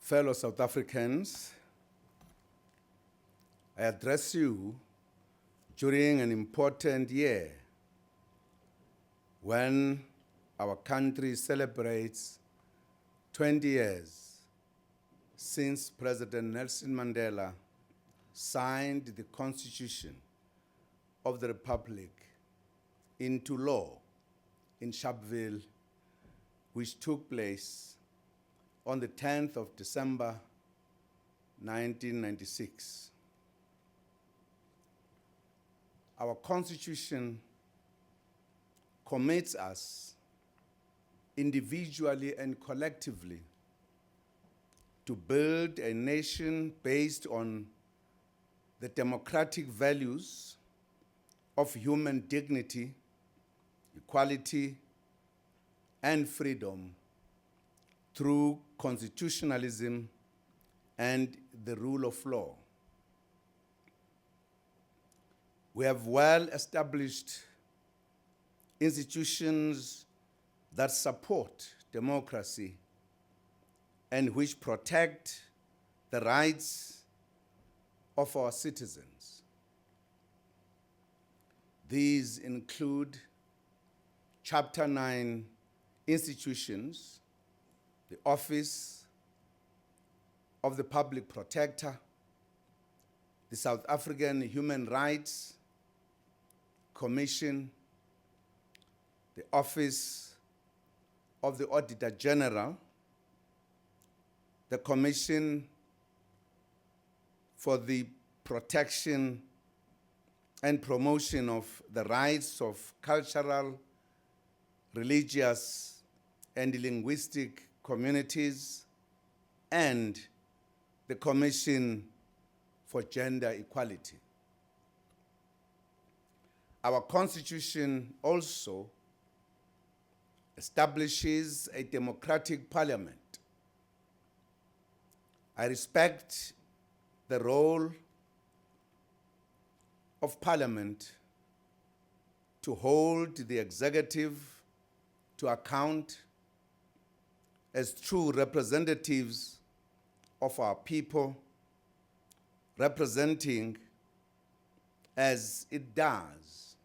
Fellow South Africans, I address you during an important year when our country celebrates 20 years since President Nelson Mandela signed the Constitution of the Republic into law in Sharpeville, which took place on the 10th of December, 1996. Our Constitution commits us individually and collectively to build a nation based on the democratic values of human dignity, equality, and freedom through constitutionalism and the rule of law. We have well-established institutions that support democracy and which protect the rights of our citizens. These include Chapter 9 institutions, the Office of the Public Protector, the South African Human Rights Commission, the Office of the Auditor General, the Commission for the Protection and Promotion of the Rights of Cultural, Religious, and Linguistic Communities, and the Commission for Gender Equality. Our Constitution also establishes a democratic parliament. I respect the role of Parliament to hold the executive to account as true representatives of our people, representing, as it does,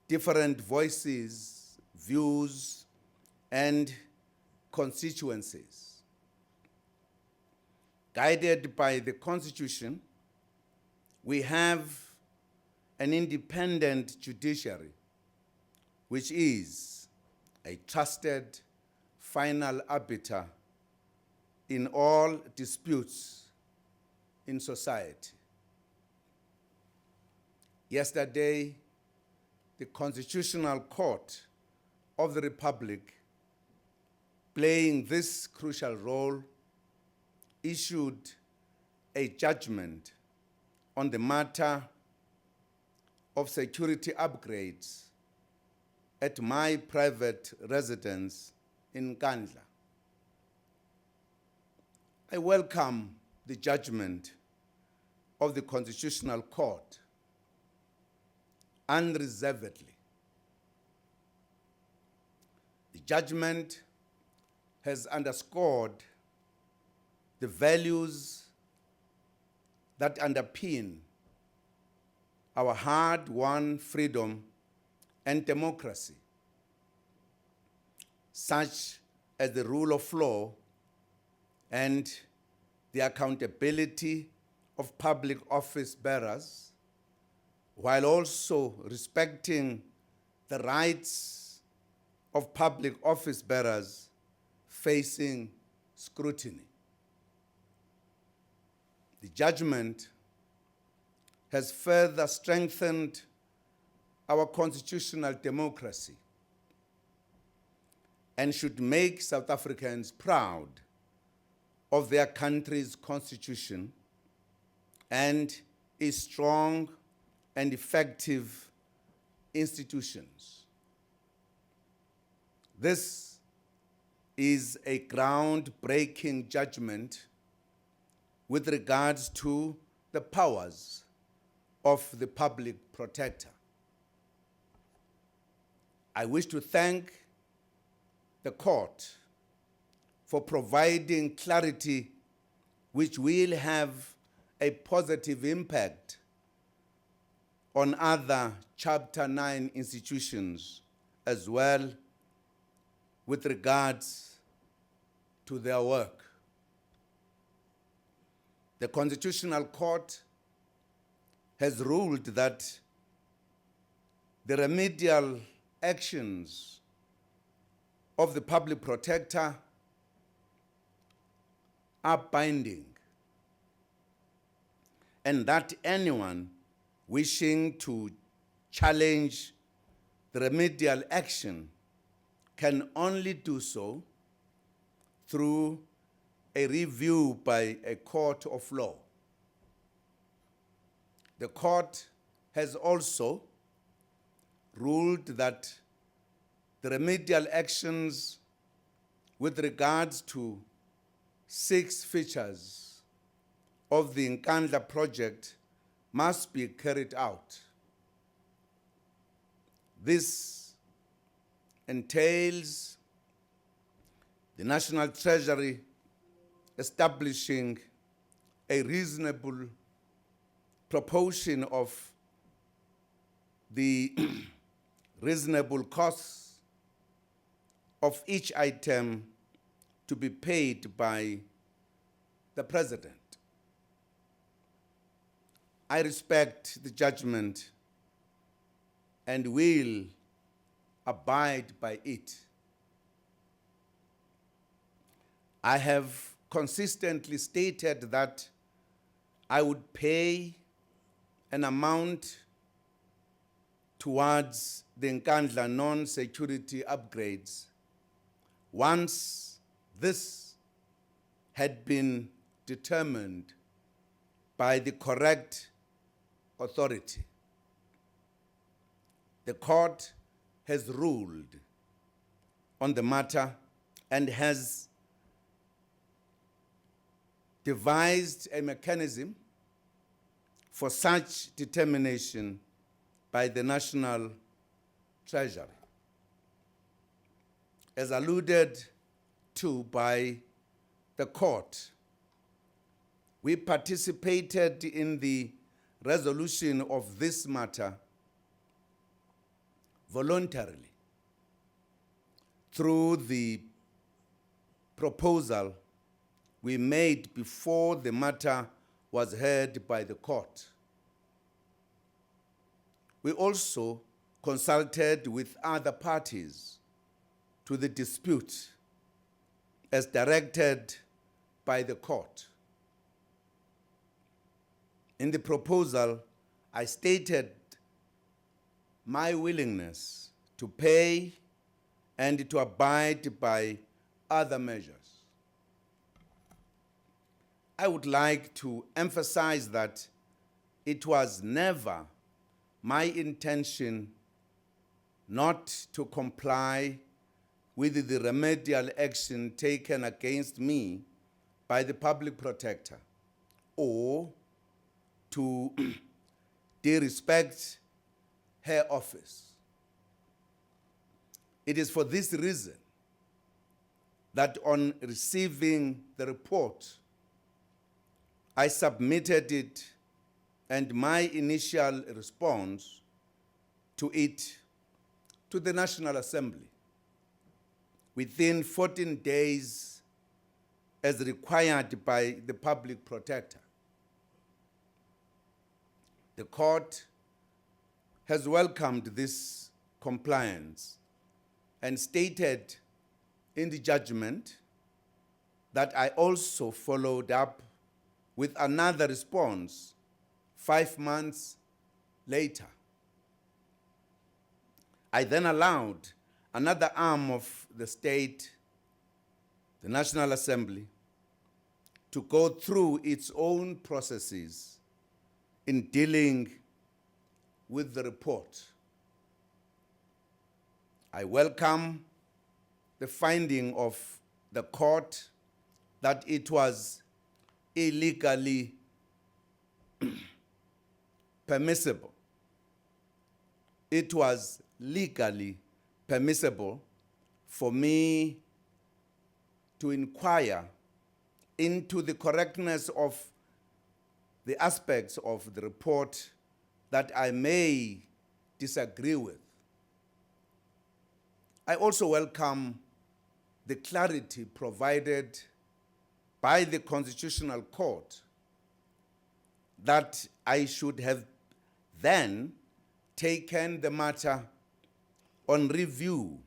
different voices, views, and constituencies. Guided by the Constitution, we have an independent judiciary, which is a trusted final arbiter in all disputes in society. Yesterday, the Constitutional Court of the Republic, playing this crucial role, issued a judgment on the matter of security upgrades at my private residence in Nkandla. I welcome the judgment of the Constitutional Court unreservedly. The judgment has underscored the values that underpin our hard-won freedom and democracy, such as the rule of law and the accountability of public office bearers, while also respecting the rights of public office bearers facing scrutiny. The judgment has further strengthened our constitutional democracy and should make South Africans proud of their country's constitution and its strong and effective institutions. This is a groundbreaking judgment with regards to the powers of the public protector. I wish to thank the court for providing clarity which will have a positive impact on other Chapter 9 institutions as well with regards to their work. The Constitutional Court has ruled that the remedial actions of the public protector are binding, and that anyone wishing to challenge the remedial action can only do so through a review by a court of law. The court has also ruled that the remedial actions with regards to 6 features of the Nkandla project must be carried out. This entails the National Treasury establishing a reasonable proportion of the reasonable costs of each item to be paid by the President. I respect the judgment and will abide by it. I have consistently stated that I would pay an amount towards the Nkandla non-security upgrades once this had been determined by the correct authority. The court has ruled on the matter and has devised a mechanism for such determination by the National Treasury. As alluded to by the court, we participated in the resolution of this matter voluntarily through the proposal we made before the matter was heard by the court. We also consulted with other parties to the dispute as directed by the court. In the proposal, I stated my willingness to pay and to abide by other measures. I would like to emphasize that it was never my intention not to comply with the remedial action taken against me by the public protector or to disrespect her office. It is for this reason that on receiving the report, I submitted it and my initial response to it to the National Assembly within 14 days as required by the public protector. The court has welcomed this compliance and stated in the judgment that I also followed up with another response 5 months later. I then allowed another arm of the state, the National Assembly, to go through its own processes in dealing with the report. I welcome the finding of the court that it was illegally permissible. It was legally permissible for me to inquire into the correctness of the aspects of the report that I may disagree with. I also welcome the clarity provided by the Constitutional Court that I should have then taken the matter on review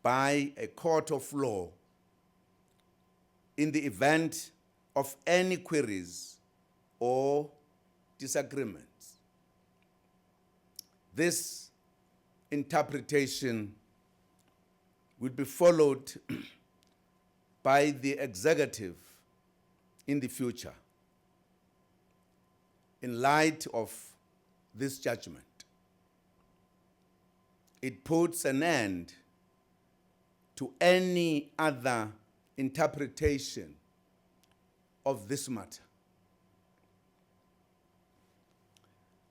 by a court of law in the event of any queries or disagreements. This interpretation will be followed by the executive in the future in light of this judgment. It puts an end to any other interpretation of this matter.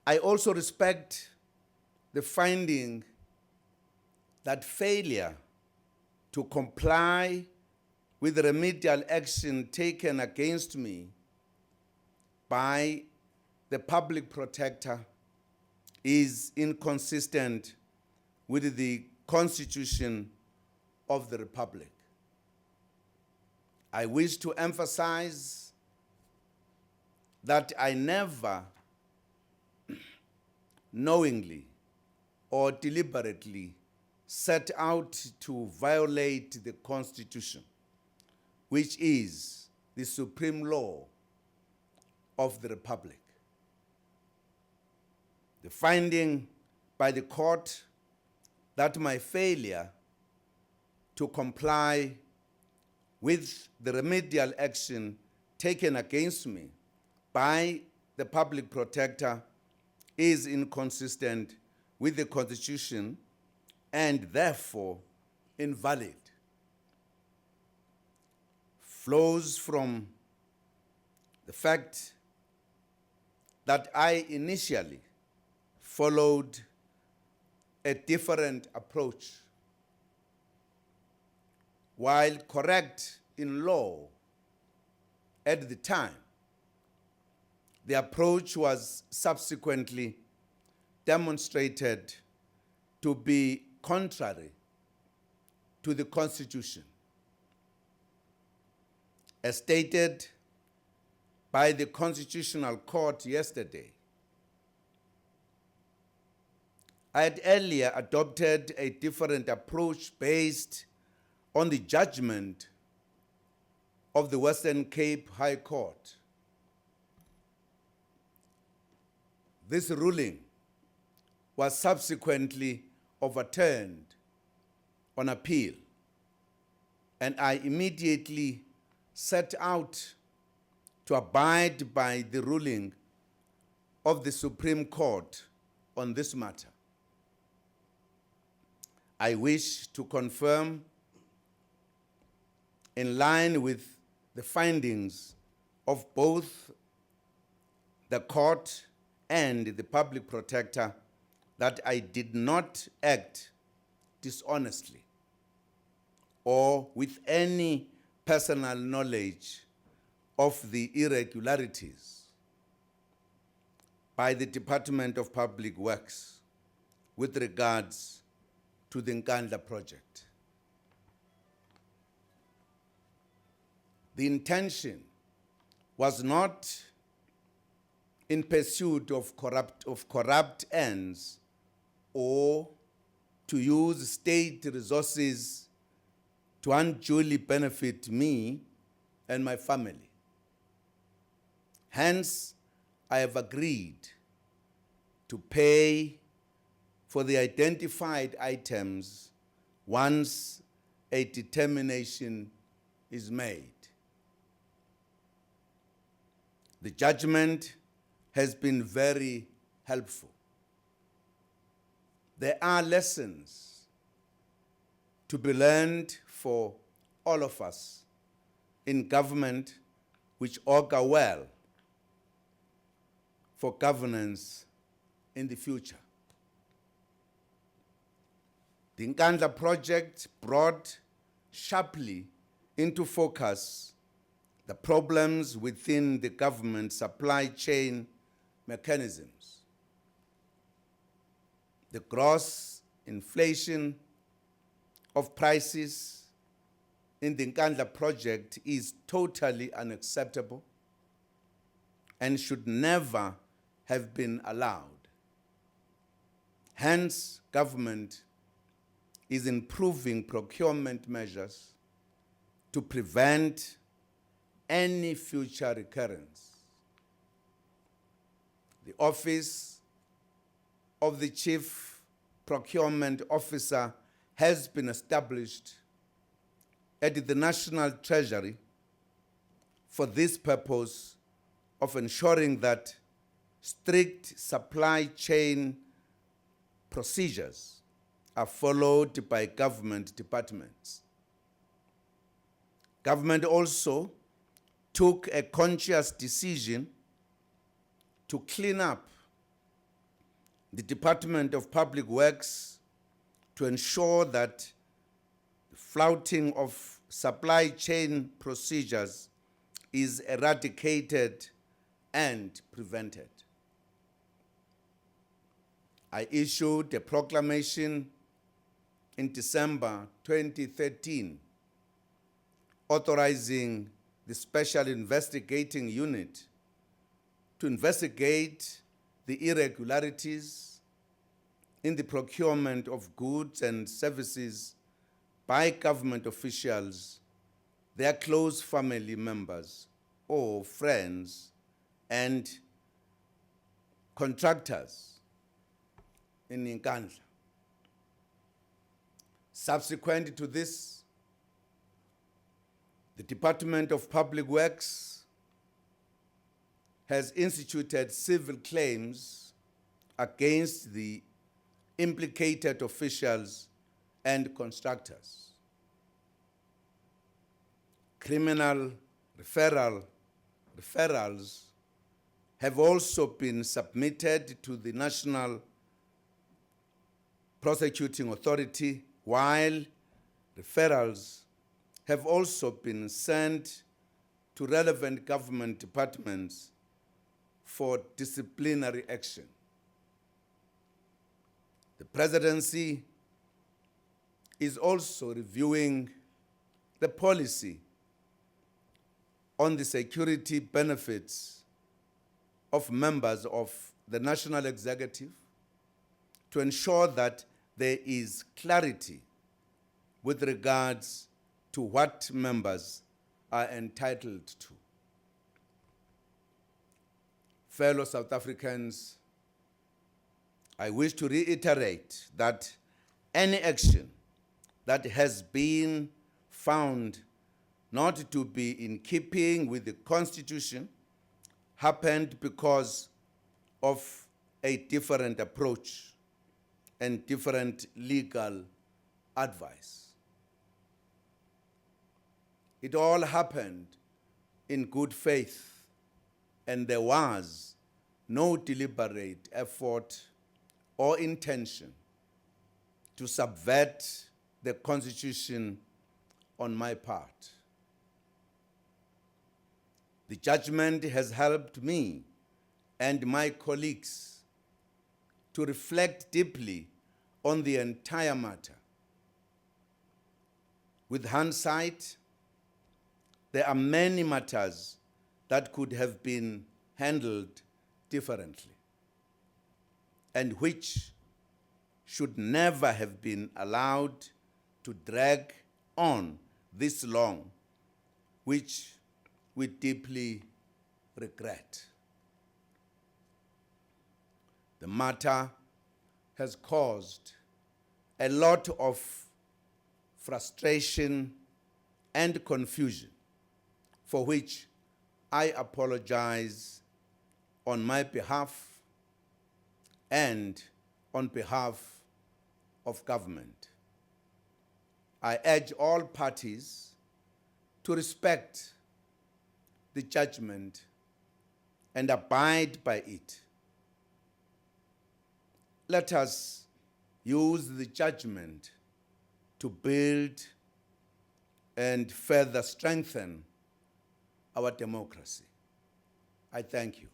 I also respect the finding that failure to comply with the remedial action taken against me by the public protector is inconsistent with the Constitution of the Republic. I wish to emphasize that I never knowingly or deliberately set out to violate the Constitution, which is the supreme law of the Republic. The finding by the court that my failure to comply with the remedial action taken against me by the public protector is inconsistent with the Constitution and therefore invalid, flows from the fact that I initially followed a different approach. While correct in law at the time, the approach was subsequently demonstrated to be contrary to the Constitution. As stated by the Constitutional Court yesterday, I had earlier adopted a different approach based on the judgment of the Western Cape High Court. This ruling was subsequently overturned on appeal, and I immediately set out to abide by the ruling of the Supreme Court on this matter. I wish to confirm, in line with the findings of both the court and the public protector, that I did not act dishonestly or with any personal knowledge of the irregularities by the Department of Public Works with regards to the Nkandla project. The intention was not in pursuit of corrupt ends or to use state resources to unduly benefit me and my family. Hence, I have agreed to pay for the identified items once a determination is made. The judgment has been very helpful. There are lessons to be learned for all of us in government which augur well for governance in the future. The Nkandla project brought sharply into focus the problems within the government supply chain mechanisms, the gross inflation of prices in the Nkandla project is totally unacceptable and should never have been allowed. Hence, government is improving procurement measures to prevent any future recurrence. The Office of the Chief Procurement Officer has been established at the National Treasury for this purpose of ensuring that strict supply chain procedures are followed by government departments. Government also took a conscious decision to clean up the Department of Public Works to ensure that the flouting of supply chain procedures is eradicated and prevented. I issued a proclamation in December 2013 authorizing the Special Investigating Unit to investigate the irregularities in the procurement of goods and services by government officials, their close family members or friends, and contractors in Nkandla. Subsequent to this, the Department of Public Works has instituted civil claims against the implicated officials and contractors. Criminal referrals have also been submitted to the National Prosecuting Authority, while referrals have also been sent to relevant government departments for disciplinary action. The Presidency is also reviewing the policy on the security benefits of members of the National Executive to ensure that there is clarity with regards to what members are entitled to. Fellow South Africans, I wish to reiterate that any action that has been found not to be in keeping with the Constitution happened because of a different approach and different legal advice. It all happened in good faith, and there was no deliberate effort or intention to subvert the Constitution on my part. The judgment has helped me and my colleagues to reflect deeply on the entire matter. With hindsight, there are many matters that could have been handled differently and which should never have been allowed to drag on this long, which we deeply regret. The matter has caused a lot of frustration and confusion, for which I apologize on my behalf and on behalf of government. I urge all parties to respect the judgment and abide by it. Let us use the judgment to build and further strengthen our democracy. I thank you.